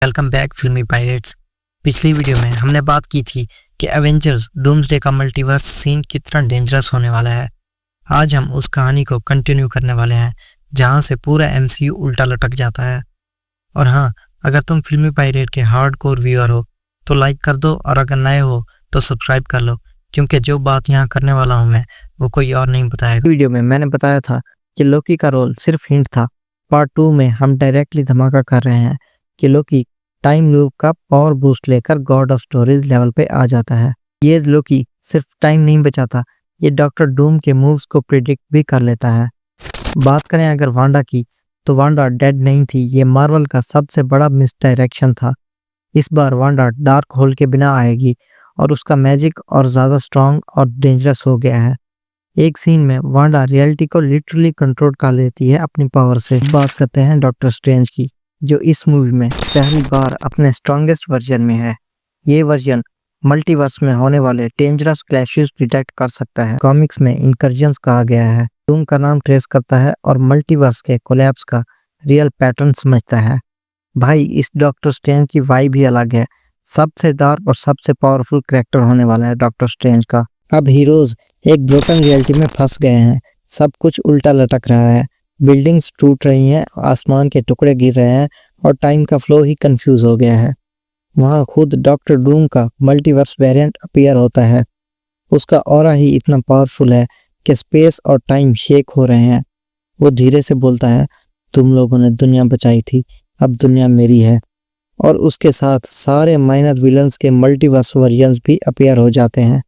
Welcome back फिल्मी pirates. पिछली video में हमने बात की थी कि एवेंजर्स डूम्सडे का मल्टीवर्स सीन कितना डेंजरस होने वाला है। आज हम उस कहानी को कंटिन्यू करने वाले हैं जहां से पूरा एमसीयू उल्टा लटक जाता है। और हाँ, अगर तुम फिल्मी पायरेट के हार्डकोर व्यूअर हो तो लाइक कर दो, और अगर नए हो तो सब्सक्राइब कर लो, क्योंकि जो बात यहाँ करने वाला हूँ मैं वो कोई और नहीं बताएगा। वीडियो में मैंने बताया था कि लोकी का रोल सिर्फ हिंट था। पार्ट 2 में हम डायरेक्टली धमाका कर रहे हैं कि लोकी टाइम लूप का पावर बूस्ट लेकर गॉड ऑफ स्टोरीज लेवल पे आ जाता है। ये लोकी सिर्फ टाइम नहीं बचाता, ये डॉक्टर डूम के मूव्स को प्रिडिक्ट भी कर लेता है। बात करें अगर वांडा की, तो वांडा डेड नहीं थी। ये मार्वल का सबसे बड़ा मिसडायरेक्शन था। इस बार वांडा डार्क होल के बिना आएगी और उसका मैजिक और ज़्यादा स्ट्रांग और डेंजरस हो गया है। एक सीन में वांडा रियलिटी को लिटरली कंट्रोल कर लेती है अपनी पावर से। बात करते हैं डॉक्टर स्ट्रेंज की, जो इस मूवी में पहली बार अपने स्ट्रॉन्गेस्ट वर्जन में है। ये वर्जन मल्टीवर्स में होने वाले डेंजरस क्लैशेस डिटेक्ट कर सकता है। कॉमिक्स में इनकर्जन्स कहा गया है। डूम का नाम ट्रेस करता है और मल्टीवर्स के कोलैप्स का रियल पैटर्न समझता है। भाई, इस डॉक्टर स्ट्रेंज की वाइब भी अलग है। सबसे डार्क और सबसे पावरफुल कैरेक्टर होने वाला है डॉक्टर स्ट्रेंज का। अब हीरोज एक ब्रोकन रियलिटी में फंस गए हैं। सब कुछ उल्टा लटक रहा है, बिल्डिंग्स टूट रही हैं, आसमान के टुकड़े गिर रहे हैं और टाइम का फ्लो ही कंफ्यूज हो गया है। वहाँ खुद डॉक्टर डूम का मल्टीवर्स वेरिएंट अपीयर होता है। उसका ऑरा ही इतना पावरफुल है कि स्पेस और टाइम शेक हो रहे हैं। वो धीरे से बोलता है, तुम लोगों ने दुनिया बचाई थी, अब दुनिया मेरी है। और उसके साथ सारे माइनर विलन्स के मल्टीवर्स वर्जन्स भी अपीयर हो जाते हैं।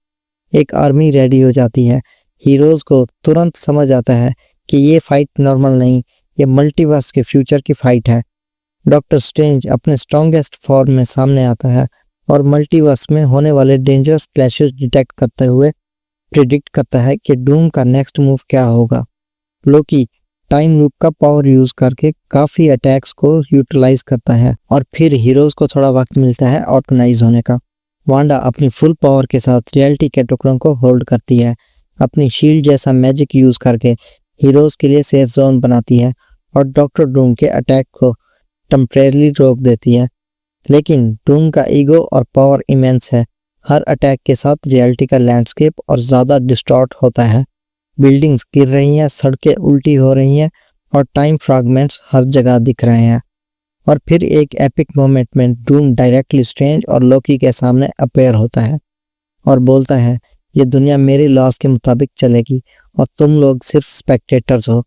एक आर्मी रेडी हो जाती है। हीरोज को तुरंत समझ आता है कि ये फाइट नॉर्मल नहीं, ये मल्टीवर्स के फ्यूचर की फाइट है। डॉक्टर स्ट्रेंज अपने स्ट्रॉन्गेस्ट फॉर्म में सामने आता है और मल्टीवर्स में होने वाले डेंजरस क्लैशेस डिटेक्ट करते हुए प्रिडिक्ट करता है कि डूम का नेक्स्ट मूव क्या होगा। लोकी टाइम लूप का पावर यूज करके काफी अटैक्स को यूटिलाइज करता है और फिर हीरोज को थोड़ा वक्त मिलता है ऑर्गेनाइज होने का। वांडा अपनी फुल पावर के साथ रियलिटी के टुकड़ों को होल्ड करती है। अपनी शील्ड जैसा मैजिक यूज करके हीरोज के लिए सेफ जोन बनाती है और डॉक्टर डूम के अटैक को टेम्परेरी रोक देती है। लेकिन डूम का ईगो और पावर इमेंस है। हर अटैक के साथ रियलिटी का लैंडस्केप और ज़्यादा डिस्टॉर्ट होता है। बिल्डिंग्स गिर रही हैं, सड़कें उल्टी हो रही हैं और टाइम फ्रैगमेंट्स हर जगह दिख रहे हैं। और फिर एक एपिक मोमेंट में डूम डायरेक्टली स्ट्रेंज और लोकी के सामने अपीयर होता है और बोलता है, ये दुनिया मेरी लॉस के मुताबिक चलेगी और तुम लोग सिर्फ स्पेक्टेटर्स हो।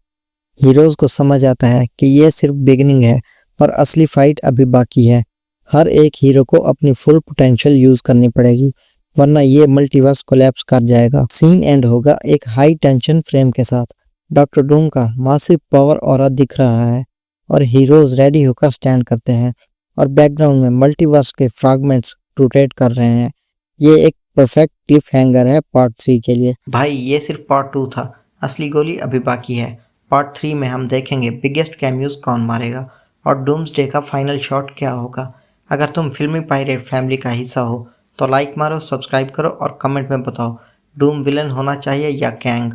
हीरोज को समझ आता है कि ये सिर्फ बिगिनिंग है और असली फाइट अभी बाकी है। हर एक हीरो को अपनी फुल पोटेंशियल यूज करनी पड़ेगी, वरना ये मल्टीवर्स कोलैप्स कर जाएगा। सीन एंड होगा एक हाई टेंशन फ्रेम के साथ। डॉक्टर डूम का मासिव पावर ऑरा दिख रहा है और हीरोज रेडी होकर स्टैंड करते हैं और बैकग्राउंड में मल्टीवर्स के फ्रैगमेंट्स रोटेट कर रहे हैं। ये एक परफेक्ट क्लिफ हैंगर है पार्ट 3 के लिए। भाई, ये सिर्फ पार्ट 2 था, असली गोली अभी बाकी है। पार्ट 3 में हम देखेंगे बिगेस्ट कैमियोज कौन मारेगा और डूम्सडे का फाइनल शॉट क्या होगा। अगर तुम फिल्मी पायरेट फैमिली का हिस्सा हो तो लाइक मारो, सब्सक्राइब करो और कमेंट में बताओ, डूम विलन होना चाहिए या गैंग।